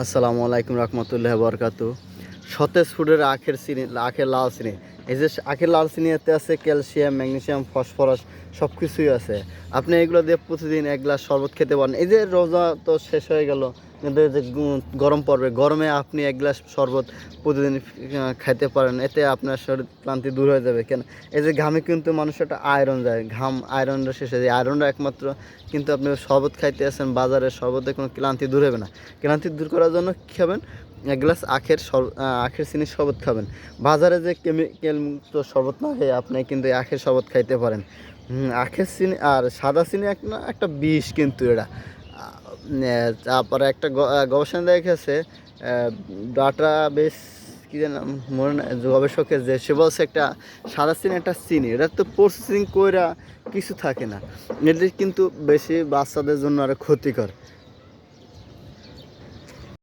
আসসালামু আলাইকুম রহমতুল্লাহ বরকাতু। সতেজ ফুডের আখের চিনি, আখের লাল চিনি। এই যে আখের লাল চিনিতে আছে ক্যালসিয়াম, ম্যাগনেসিয়াম, ফসফরাস সব কিছুই আছে। আপনি এগুলো দিয়ে প্রতিদিন এক গ্লাস শরবত খেতে পারেন। এই যে রোজা তো শেষ হয়ে গেল, কিন্তু এই যে গরম পড়বে, গরমে আপনি এক গ্লাস শরবত প্রতিদিন খাইতে পারেন। এতে আপনার শরীর ক্লান্তি দূর হয়ে যাবে। কেন, এই যে ঘামে কিন্তু মানুষের একটা আয়রন যায়, ঘাম আয়রনটা শেষে যায়, আয়রনটা একমাত্র কিন্তু আপনি শরবত খাইতে আসেন বাজারের শরবতে কোনো ক্লান্তি দূর হবে না। ক্লান্তি দূর করার জন্য কী খাবেন? এক গ্লাস আখের চিনির শরবত খাবেন। বাজারে যে কেমিক্যাল মুক্ত শরবত না খেয়ে আপনি কিন্তু আখের শরবত খাইতে পারেন। আখের চিনি আর সাদা চিনি একটা বিষ কিন্তু এটা। তারপরে একটা গবেষণা দেখেছে, ডাটা বেশ কী যেন মনে নাই, গবেষকের যে সে বলছে একটা সাদা চিনি একটা চিনি, এটা তো প্রসেসিং কইরা কিছু থাকে না, এটি কিন্তু বেশি বাচ্চাদের জন্য আরও ক্ষতিকর।